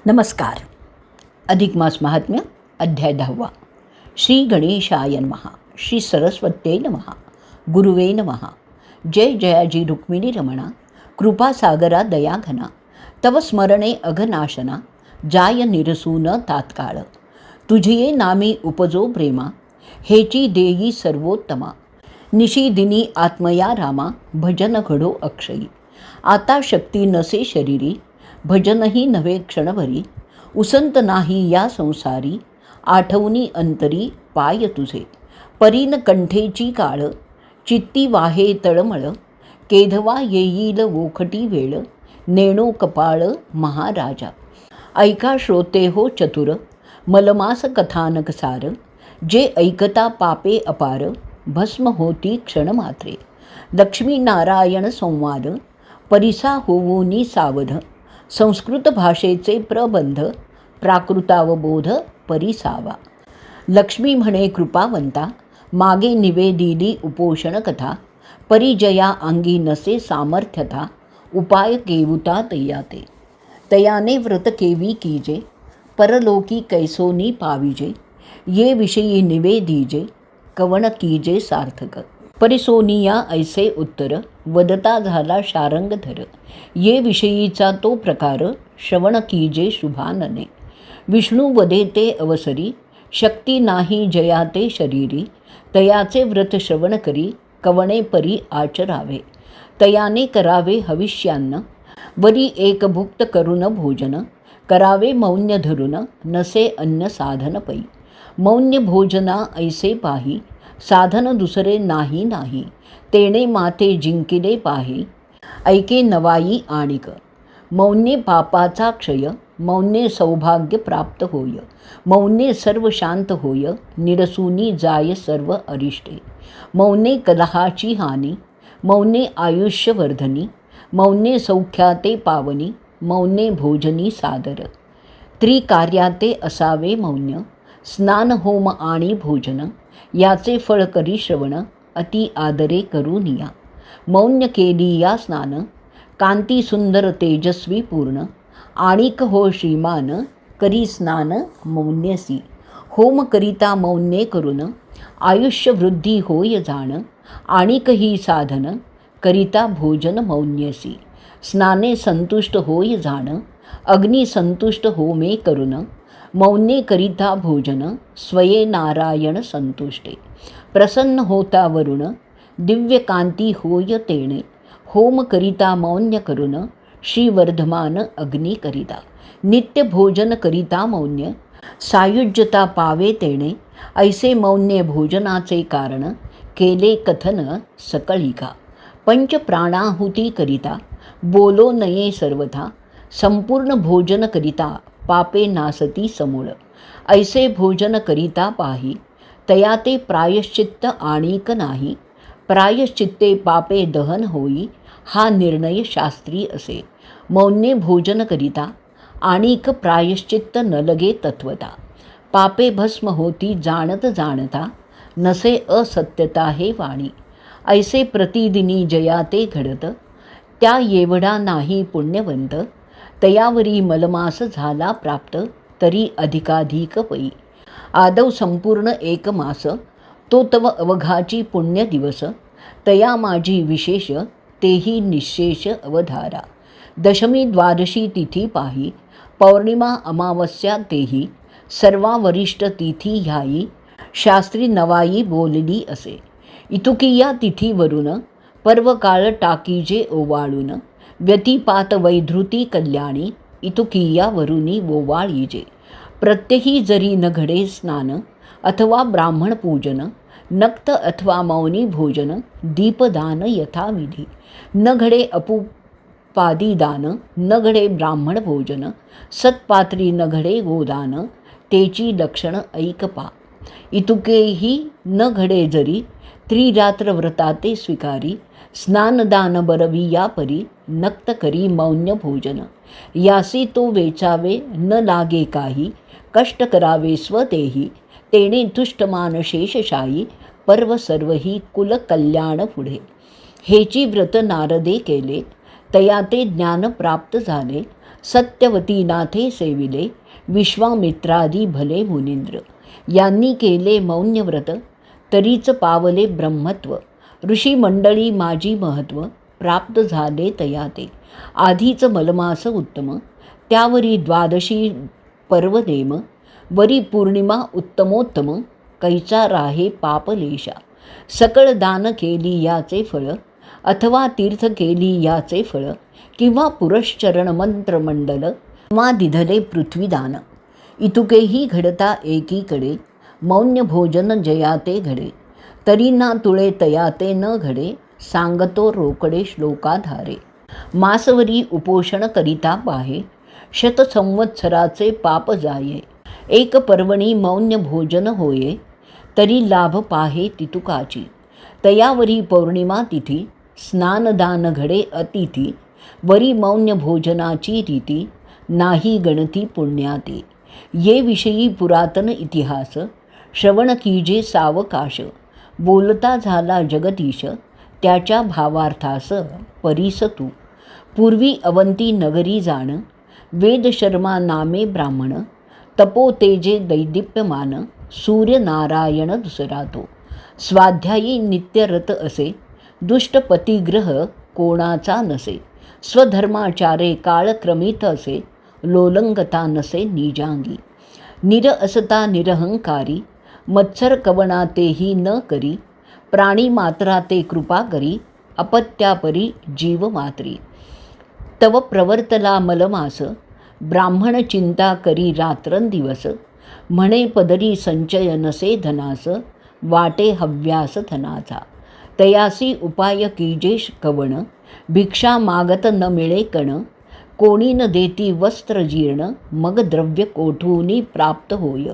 नमस्कार. अधिक मास महात्म्य अध्याय 10. श्री गणेशाय नमः. श्री सरस्वत्यै नमः. गुरुवे नमः. जय जयाजी रुक्मिणी रमणा, कृपासागरा दयाघना, तव स्मरणे अघनाशना, जाय निरसून तात्काळ. तुझिये नामी उपजो प्रेमा, हेची देई सर्वोत्तमा. निशिदिनी आत्मया रामा, भजन घडो अक्षयी. आता शक्ती नसे शरीरी, भजनही नव्हे क्षणभरी. उसंत नाही या संसारी, आठवणी अंतरी पाय तुझे. परीन कंठेची काळ, चित्ती वाहे तळमळ. केधवा येईल वोखटी वेळ, नेणो कपाळ महाराजा. ऐका श्रोते हो चतुर, मलमास कथानक सार. जे ऐकता पापे अपार, भस्म होती क्षणमात्रे. लक्ष्मी नारायण संवाद, परिसा होवोनी सावध. संस्कृत भाषेचे प्रबंध, प्राकृतावबोध परिसावा. लक्ष्मी म्हणे कृपावंता, मागे निवेदिली उपोषण कथा. परिजया अंगी नसे सामर्थ्यता, उपाय केवुता तयाते. तयाने व्रत केवी कीजे, परलोकी कैसोनी पाविजे. ये विषयी निवेदीजे, कवण कीजे सार्थक. परिसोनिया ऐसे उत्तर, वदता झाला शारंगधर. ये विषयीचा तो प्रकार, श्रवण कीजे शुभानने. विष्णू वदेते अवसरी, शक्ती नाही जयाते शरीरी. तयाचे व्रत श्रवण करी, कवणे परी आचरावे. तयाने करावे हविष्यान्न, वरी एक भुक्त करुण भोजन. करावे मौन्य धरुन, नसे अन्न साधन पै. मौन्य भोजना ऐसे पाही, साधन दुसरे नाही नाही. तेणे माते जिंकिले पाही, ऐके नवाई आणिक. मौन्ये पापाचा क्षय, मौन्ये सौभाग्य प्राप्त होय. मौन्ये सर्व शांत होय, निरसूनी जाय सर्व अरिष्टे. मौन्ये कलहाची हानी, मौन्ये आयुष्यवर्धनी. मौन्ये सौख्याते पावनी, मौन्ये भोजनी सादर. त्रिकार्याते असावे मौन्य, स्नान होम आणि भोजन. याचे फळ करी श्रवण, अति आदरे करूनिया. मौन्य केली या स्नान, कांती सुंदर तेजस्वी पूर्ण. आणिक हो श्रीमान, करी स्नान मौन्यसी. होम करिता मौन्ये करून, आयुष्य वृद्धी होय जाण. आणिक ही साधन, करिता भोजन मौन्यसी. स्नाने संतुष्ट होय जाण, अग्नी संतुष्ट होमे करून. मौन्ये करिता भोजन, स्वये नारायण संतुष्टे. प्रसन्न होता वरुण, दिव्य कांती होय तेणे. होम करिता मौन्य करून, श्रीवर्धमान अग्नी करिता. नित्य भोजन करिता मौन्य, सायुज्यता पावे तेणे. ऐसे मौन्य भोजनाचे कारण, केले कथन सकळिका. पंच प्राणाहुती करिता, बोलो नये सर्वथा. संपूर्ण भोजन करिता, पापे नासती समूळ. ऐसे भोजन करिता पाही, तया ते प्रायश्चित्त आणिक नाही. प्रायश्चित्ते पापे दहन होई, हा निर्णय शास्त्री असे. मौन्ये भोजन करिता, आणिक प्रायश्चित्त न लगे तत्वता. पापे भस्म होती जाणत जाणता, नसे असत्यता हे वाणी. ऐसे प्रतिदिनी जयाते घडत, त्या एवढा नाही पुण्यवंत. तयावरी मलमास झाला प्राप्त, तरी अधिकाधिक पै. आदौ संपूर्ण एक मास, तो तव अवघाची पुण्य दिवस. तया माझी विशेष, तेही निशेष अवधारा. दशमी द्वादशी तिथी पाही, पौर्णिमा अमावस्या तेही. सर्वा वरिष्ठ तिथी ह्याई, शास्त्री नवाई बोलली असे. इतुकी तिथीवरून, पर्वकाळ टाकीजे ओवाळून. व्यतिपात वैधृती कल्याणी, इतुकिया वरुनी ओवाळीजे. प्रत्यही जरी न घडे स्नान, अथवा ब्राह्मण पूजन. नक्त अथवा मौनी भोजन, दीपदान यथाविधी. न घडे अपुपादिदान, न घडे ब्राह्मण भोजन. सत्पात्री न घडे गोदान, तेची लक्षण ऐकपा. इतुकेही न घडे जरी, त्रिरात्र व्रताते स्वीकारी. स्नानदान बरवी या परी, नक्त करी मौन्य भोजन. यासी तो वेचावे न लागे काही, कष्ट करावे स्वतेही. तेणे तुष्टमान शेषशाही, पर्व सर्वही कुल कल्याण पुढे. हेची व्रत नारदे केले, तया ते ज्ञान प्राप्त झाले. सत्यवती नाथे सेविले, विश्वामित्रादी भले मुनींद्र. यांनी केले मौन्यव्रत, तरीच पावले ब्रह्मत्व. ऋषी मंडळी माझी महत्व, प्राप्त झाले तया ते. आधीच मलमास उत्तम, त्यावरी द्वादशी पर्वनेम. वरी पौर्णिमा उत्तमोत्तम, कैचा राहे पापलेशा. सकळ दान केली याचे फळ, अथवा तीर्थ केली याचे फळ. किंवा पुरश्चरण मंत्रमंडल, मा दिधले पृथ्वीदान. इतुकेही घडता एकीकडे, मौन्य भोजन जयाते घडे. तरी ना तुळे तयाते न घडे, सांगतो रोकडे श्लोकाधारे. मासवरी उपोषण करिता पाहे, शतसंवत्सराचे पाप जाये. एक पर्वणी मौन्य भोजन होये, तरी लाभ पाहे तितुकाची. तयावरी पौर्णिमा तिथी, स्नानदान घडे अतिथी. वरी मौन्य भोजनाची रीती, नाही गणती पुण्याते. ये विषयी पुरातन इतिहास, श्रवण कीजे सावकाश. बोलता झाला जगदीश, त्याच्या भावार्थास परीस तू. पूर्वी अवंती नगरी जाण, वेदशर्मा नामे ब्राह्मण. तपो तेजे दैदिप्यमान, सूर्यनारायण दुसरा तो. स्वाध्यायी नित्यरत असे, दुष्टपतिग्रह कोणाचा नसे. स्वधर्माचारे काळक्रमित असे, लोलंगता नसे निजांगी. निर असता निरहंकारी, मत्सर कवणा तेही न करी. प्राणी मात्रा ते कृपा करी, अपत्यापरी जीव मात्री. तव प्रवर्तला मलमास, ब्राह्मण चिंता करी रात्रंदिवस. म्हणे पदरी संचय नसे धनास, वाटे हव्यास धनाचा. तयासी उपाय कीजेश कवण, भिक्षा मागत न मिळे कण. कोणी न देती वस्त्र जीर्ण, मग द्रव्य कोठूनी प्राप्त होय.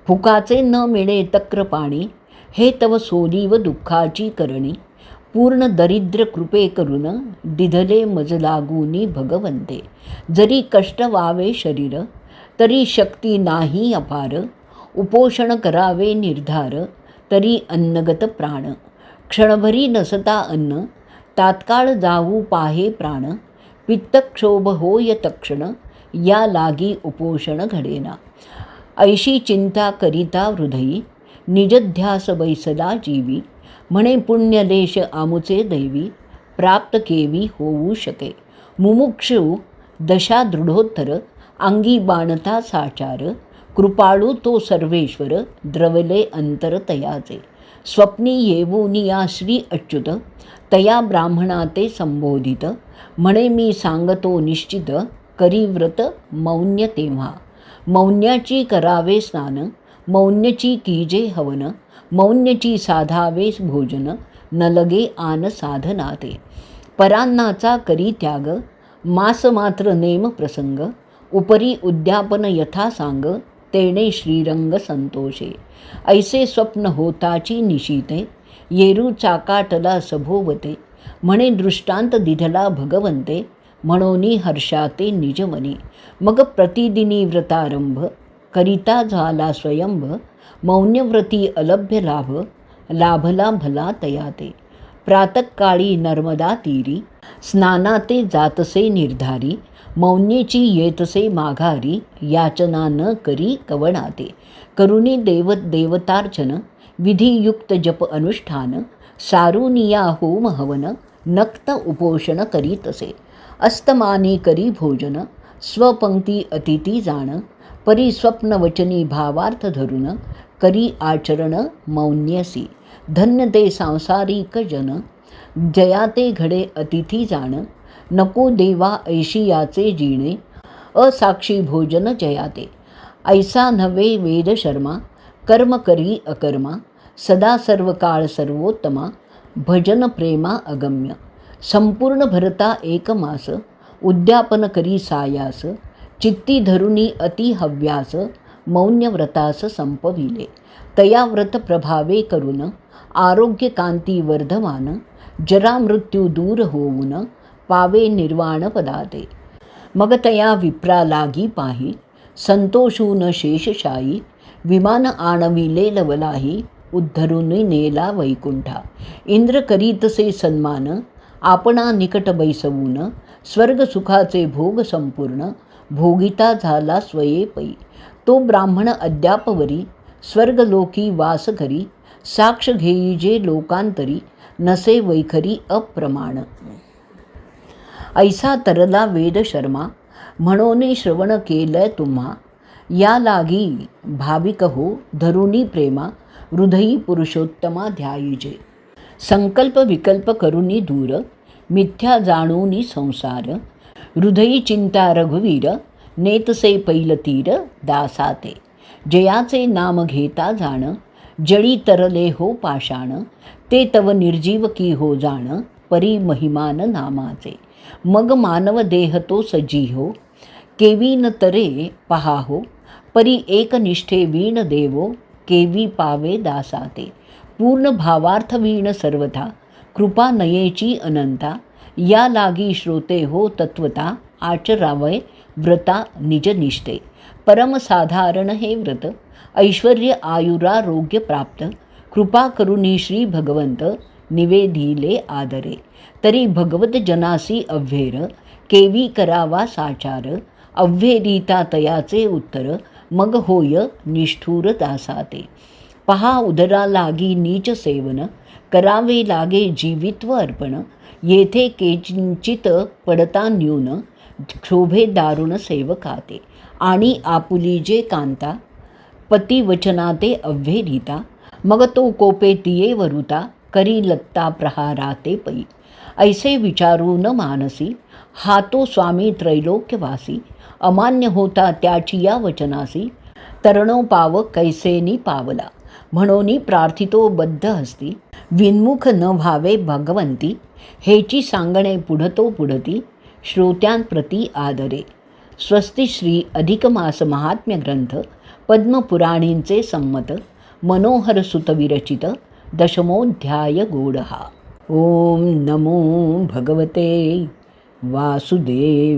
फुकाचे न मिळे तक्र पाणी, हे तव सोलीव दुःखाची करणी. पूर्ण दरिद्र कृपे करून, दिधले मज लागूनी भगवंते. जरी कष्ट व्हावे शरीर, तरी शक्ती नाही अपार. उपोषण करावे निर्धार, तरी अन्नगत प्राण. क्षणभरी नसता अन्न, तात्काळ जाऊ पाहे प्राण. पित्तक्षोभ होय तक्षण, या लागी उपोषण घडेना. ऐशी चिंता करिता हृदयी, निजध्यास बैसला जीवी. म्हणे पुण्यलेश आमुचे दैवी, प्राप्त केवी होऊ शके. मुमुक्षु दशा दृढोत्तर, अंगी बाणता साचार. कृपाळू तो सर्वेश्वर, द्रवले अंतर तयाचे. स्वप्नी येऊनी या श्री अच्युत, तया ब्राह्मणा ते संबोधित. म्हणे मी सांगतो निश्चित, करी व्रत मौन्य तेव्हा. मौन्याची करावे स्नान, मौन्यची कीजे हवन. मौन्यची साधावे भोजन, न लगे आन साधनाते. परान्नाचा करी त्याग, मास मात्र नेम प्रसंग. उपरी उद्यापन यथा सांग, तेणे श्रीरंग संतोषे. ऐसे स्वप्न होताची निशीते, येरू चाकाटला सभोवते. म्हणे दृष्टांत दिधला भगवंते, म्हणोनी हर्षाते निजमनी. मग प्रतिदिनी व्रतारंभ, करिता झाला स्वयंभ. मौन्यव्रती अलभ्य लाभ, लाभला भला तयाते. प्रातःकाळी नर्मदा तीरी, स्नानाते जातसे निर्धारी. मौन्येची येतसे माघारी, याचना न करी कवणाते. करुणी देवतार्चन, विधियुक्त जप अनुष्ठान. सारुनिया होम हवन, नक्त उपोषण करीतसे. अस्तमानी करी भोजन, स्वपंक्ती अतिथी जाण. परिस्वप्नवचनी भावार्थ धरून, करी आचरण मौन्यसी. धन्य ते सांसारिक जन, जयाते घडे अतिथी जाण. नको देवा ऐशियाचे जीणे, असाक्षी भोजन जयाते. ऐसा नव्हे वेदशर्मा, कर्म करी अकर्मा. सदा सर्व काळ सर्वोत्तमा, भजन प्रेमा अगम्य. संपूर्ण भरता एक मास, उद्यापन करी सायास. चित्ती धरुनी अति हव्यास, मौन्यव्रतास संपविले. तया व्रत प्रभावे करून, आरोग्य कांती वर्धमान. जरा मृत्यू दूर होऊन, पावे निर्वाण पदाते. मग तया विप्रा लागी पाही, संतोषून शेषशायी. विमान आणविले लवलाही, उद्धरून नेला वैकुंठा. इंद्र करीतसे सन्मान, आपणा निकट बैसवून. स्वर्गसुखाचे भोग संपूर्ण, भोगिता झाला स्वये पै. तो ब्राह्मण अद्यापवरी, स्वर्गलोकी वास करी. साक्ष घेई जे लोकांतरी, नसे वैखरी अप्रमाण. ऐसा तरला वेद शर्मा, म्हणोनी श्रवण केलंय तुम्हा. या लागी भाविक हो, धरुनी प्रेमा. हृदयी पुरुषोत्तमा ध्यायीजे. संकल्प विकल्प करुनी दूर, मिथ्या जाणूनी संसार. हृदयी चिंता रघुवीर, नेतसे पैल तीर दासाते. जयाचे नाम घेता जाण, जळी तरले हो पाषाण. ते तव निर्जीव की हो जाण, परी महिमान नामाचे. मग मानव देह तो सजीहो, केवी न तरे पहा हो. परी एकनिष्ठे वीण देवो, केवी पावे दासाते. पूर्ण भावार्थ वीण सर्वथा, कृपा नयेची अनंता. या लागी श्रोते हो तत्वता, आचरावय व्रता निजनिष्ठे. परमसाधारण हे व्रत, ऐश्वर्य आयुरारोग्य प्राप्त. कृपा करुनी श्री भगवंत, निवेदिले आदरे. तरी भगवत जनासी अव्हेर, केवी करावा साचार. अव्हेरिता तयाचे उत्तर, मग होय निष्ठुर दासाते. पहा उदरा लागी नीच सेवन, करावे लागे जीवित्व अर्पण. येथे केचिंचित पडता न्यून, क्षोभे दारुण सेवकाते. आणि आपुली जे कांता, पती वचनाते अव्हेरिता. मग तो कोपे तिये वरुता, करी लत्ता प्रहाराते पै. ऐसे विचारू न मानसी, हा तो स्वामी त्रैलोक्यवासी. अमान्य होता त्याची या वचनासी, तरणो पाव कैसेनी पावला. म्हणोनी प्रार्थितो बद्ध हस्ती, विन्मुख न व्हावे भगवंती. हेची सांगणे पुढतो पुढती, श्रोत्यांप्रती आदरे. स्वस्ती श्री अधिक मास महात्म्य ग्रंथ, पद्मपुराणींचे संमत. मनोहर सुत विरचित, दशमोध्याय गोडहा. ओम नमो भगवते वासुदेवाय.